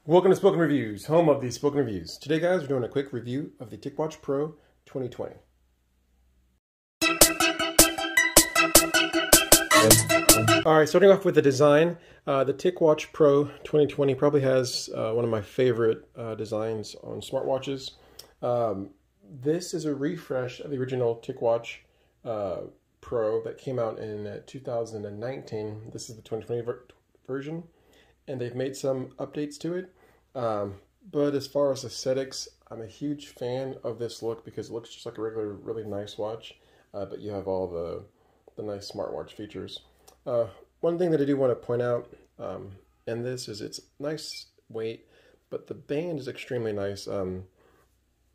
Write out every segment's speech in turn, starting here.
Welcome to Spoken Reviews, home of the Spoken Reviews. Today, guys, we're doing a quick review of the Ticwatch Pro 2020. Alright, starting off with the design, the Ticwatch Pro 2020 probably has one of my favorite designs on smartwatches. This is a refresh of the original Ticwatch Pro that came out in 2019. This is the 2020 version, and they've made some updates to it. But as far as aesthetics, I'm a huge fan of this look because it looks just like a regular, really nice watch, but you have all the nice smartwatch features. One thing that I do want to point out in this is it's nice weight, but the band is extremely nice.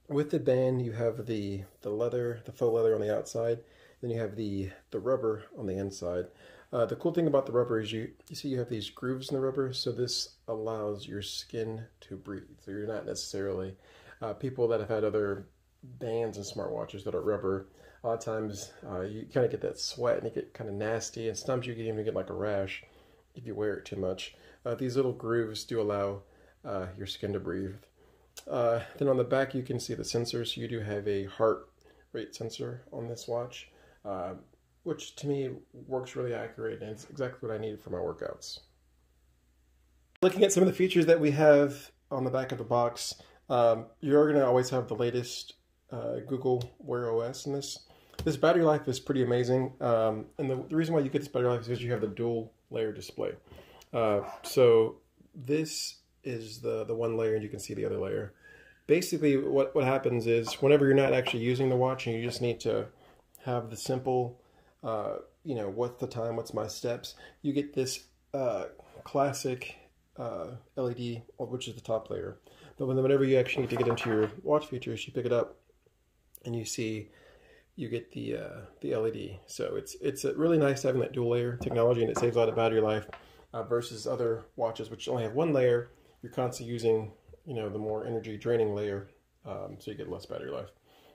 With the band, you have the leather, the faux leather on the outside, then you have the rubber on the inside. The cool thing about the rubber is you see you have these grooves in the rubber, so this allows your skin to breathe. So you're not necessarily, people that have had other bands and smartwatches that are rubber, a lot of times you kind of get that sweat and you get kind of nasty, and sometimes you can even get like a rash if you wear it too much. These little grooves do allow your skin to breathe. Then on the back you can see the sensors. So you do have a heart rate sensor on this watch, which to me works really accurate, and it's exactly what I need for my workouts. Looking at some of the features that we have on the back of the box, you're going to always have the latest Google Wear OS in this. This battery life is pretty amazing, and the reason why you get this battery life is because you have the dual layer display. So this is the one layer, and you can see the other layer. Basically what happens is whenever you're not actually using the watch and you just need to have the simple what's the time, what's my steps, you get this classic LED, which is the top layer. But whenever you actually need to get into your watch features, you pick it up and you get the LED. So it's really nice having that dual layer technology, and it saves a lot of battery life versus other watches which only have one layer. You're constantly using the more energy draining layer, so you get less battery life.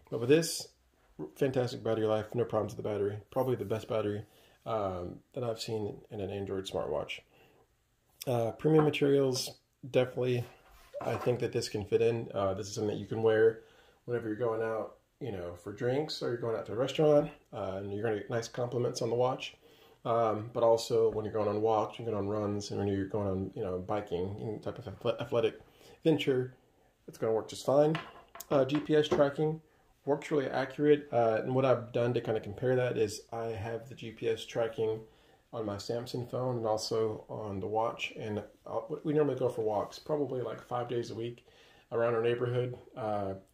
But with this, fantastic battery life, no problems with the battery. Probably the best battery that I've seen in an Android smartwatch. Premium materials, definitely, I think that this can fit in. This is something that you can wear whenever you're going out, for drinks, or you're going out to a restaurant, and you're going to get nice compliments on the watch. But also when you're going on walks, you're going on runs, and when you're going on, biking, any type of athletic venture, it's going to work just fine. GPS tracking works really accurate, and what I've done to kind of compare that is I have the GPS tracking on my Samsung phone and also on the watch, and we normally go for walks probably like 5 days a week around our neighborhood,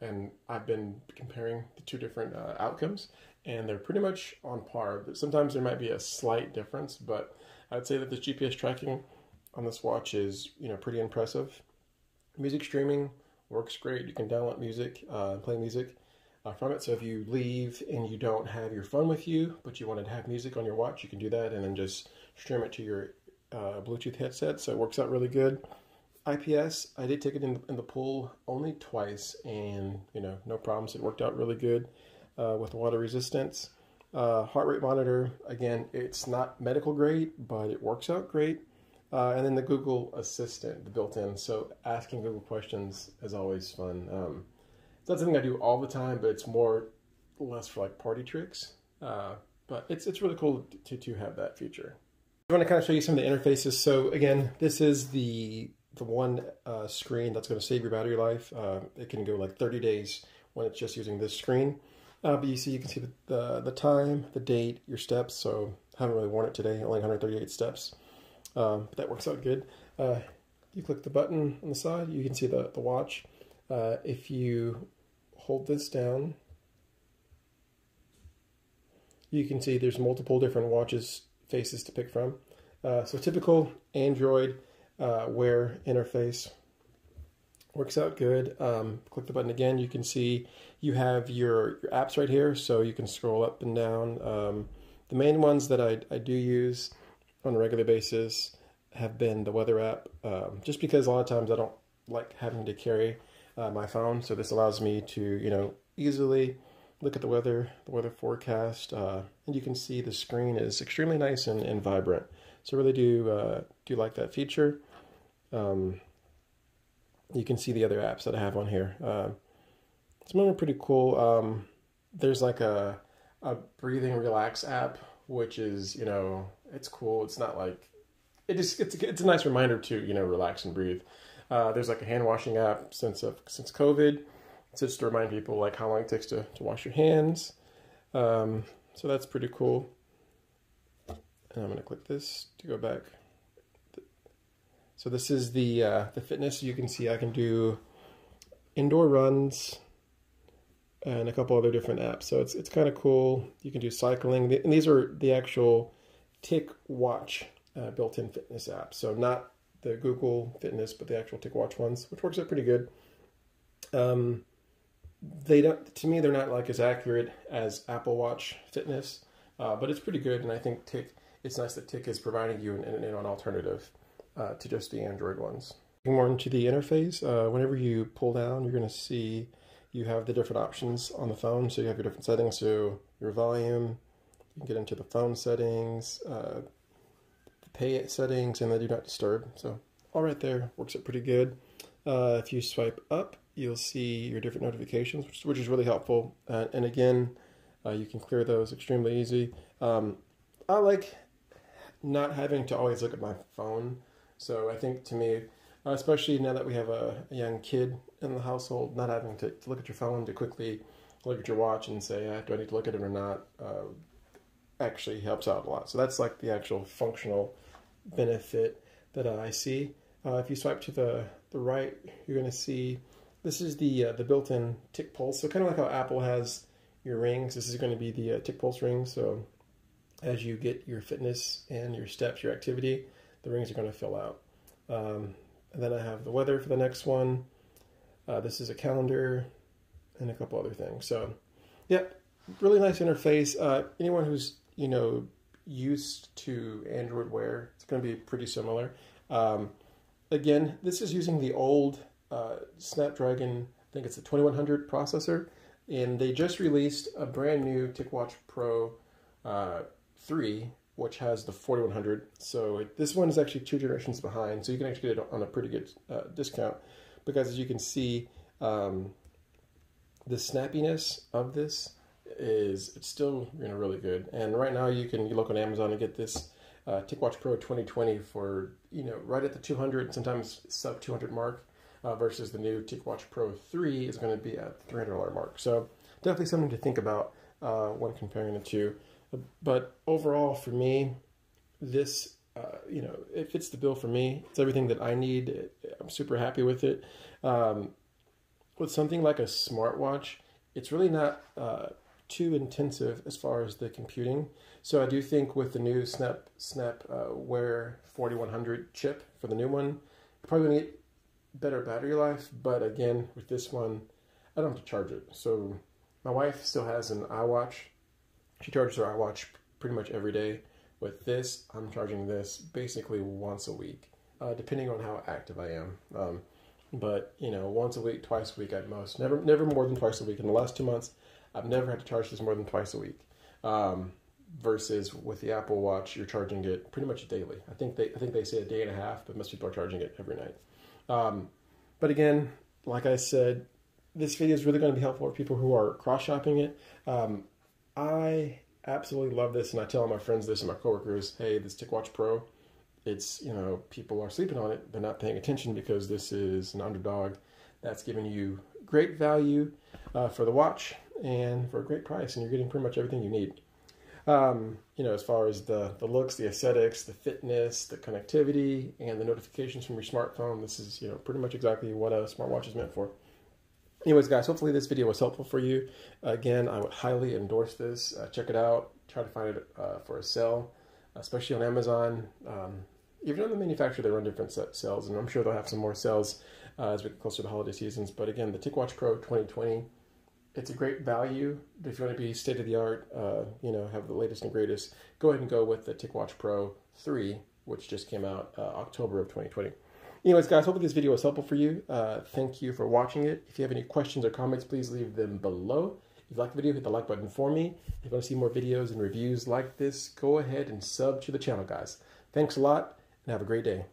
and I've been comparing the two different outcomes, and they're pretty much on par. Sometimes there might be a slight difference, but I'd say that this GPS tracking on this watch is pretty impressive. Music streaming works great. You can download music, play music from it. So if you leave and you don't have your phone with you, but you wanted to have music on your watch, you can do that and then just stream it to your Bluetooth headset. So it works out really good. IPS, I did take it in the pool only twice, and no problems. It worked out really good with water resistance. Heart rate monitor, again, it's not medical grade, but it works out great. And then the Google Assistant, the built-in. So asking Google questions is always fun. It's not something I do all the time, but it's more or less for like party tricks. But it's really cool to have that feature. I want to kind of show you some of the interfaces. So again, this is the one screen that's going to save your battery life. It can go like 30 days when it's just using this screen. But you can see the time, the date, your steps. So I haven't really worn it today, only 138 steps. But that works out good. You click the button on the side, you can see the watch. If you hold this down, you can see there's multiple different watches faces to pick from. So typical Android Wear interface works out good. Click the button again, you can see you have your apps right here, so you can scroll up and down. The main ones that I do use on a regular basis have been the weather app, just because a lot of times I don't like having to carry my phone, so this allows me to easily look at the weather forecast, and you can see the screen is extremely nice and vibrant. So I really do like that feature. you can see the other apps that I have on here. Some of them are pretty cool. There's like a breathing relax app, which is, you know, it's cool. It's not like, it's a nice reminder to, you know, relax and breathe. There's like a hand washing app since COVID. It's just to remind people like how long it takes to wash your hands. So that's pretty cool. And I'm going to click this to go back. So this is the fitness. You can see I can do indoor runs and a couple other different apps. So it's kind of cool. You can do cycling. And these are the actual Ticwatch built-in fitness apps. So not the Google Fitness, but the actual Ticwatch ones, which works out pretty good. They don't, to me, they're not like as accurate as Apple Watch Fitness, but it's pretty good. And I think it's nice that Tic is providing you an alternative to just the Android ones. Looking more into the interface, whenever you pull down, you're going to see you have the different options on the phone. So you have your different settings. So your volume, you can get into the phone settings, the pay settings, and the do not disturb. So all right there, works out pretty good. If you swipe up, you'll see your different notifications, which is really helpful. And again, you can clear those extremely easy. I like not having to always look at my phone. So I think to me, especially now that we have a young kid in the household, not having to look at your phone to quickly look at your watch and say, do I need to look at it or not, actually helps out a lot. So that's like the actual functional benefit that I see. If you swipe to the right, you're going to see this is the built-in Tic Pulse. So kind of like how Apple has your rings, this is going to be the Tic Pulse ring. So as you get your fitness and your steps, your activity, the rings are going to fill out. And then I have the weather for the next one. This is a calendar and a couple other things. So yeah, really nice interface. Anyone who's, you know, used to Android Wear, it's going to be pretty similar. Again, this is using the old Snapdragon, I think it's a 2100 processor, and they just released a brand new Ticwatch Pro 3, which has the 4100. So this one is actually 2 generations behind, so you can actually get it on a pretty good discount, because as you can see, the snappiness of this it's still, you know, really good. And right now you look on Amazon and get this Ticwatch Pro 2020 for, you know, right at the 200, sometimes sub 200 mark, versus the new Ticwatch Pro 3 is going to be at the $300 mark. So definitely something to think about when comparing the two. But overall, for me, this, you know, it fits the bill for me. It's everything that I need. I'm super happy with it. With something like a smartwatch, it's really not too intensive as far as the computing. So I do think with the new Snap Wear 4100 chip for the new one, you're probably going to get better battery life. But again, with this one, I don't have to charge it. So my wife still has an iWatch. She charges her iWatch pretty much every day. With this, I'm charging this basically once a week, depending on how active I am. But, you know, once a week, twice a week at most. Never more than twice a week. In the last 2 months, I've never had to charge this more than twice a week. Versus with the Apple Watch, you're charging it pretty much daily. I think they say a day and a half, but most people are charging it every night. But again, like I said, this video is really going to be helpful for people who are cross-shopping it. I absolutely love this, and I tell my friends this and my coworkers, hey, this Ticwatch Pro, it's, you know, people are sleeping on it. They're not paying attention because this is an underdog that's giving you great value for the watch and for a great price, and you're getting pretty much everything you need. You know, as far as the looks, the aesthetics, the fitness, the connectivity, and the notifications from your smartphone, this is, you know, pretty much exactly what a smartwatch is meant for. Anyways, guys, hopefully this video was helpful for you. Again, I would highly endorse this. Check it out. Try to find it for a sale, especially on Amazon. Even on the manufacturer, they run different sales, and I'm sure they'll have some more sales as we get closer to the holiday seasons. But again, the Ticwatch Pro 2020, it's a great value. If you want to be state-of-the-art, you know, have the latest and greatest, go ahead and go with the Ticwatch Pro 3, which just came out October of 2020. Anyways, guys, hopefully this video was helpful for you. Thank you for watching it. If you have any questions or comments, please leave them below. If you like the video, hit the like button for me. If you want to see more videos and reviews like this, go ahead and sub to the channel, guys. Thanks a lot, and have a great day.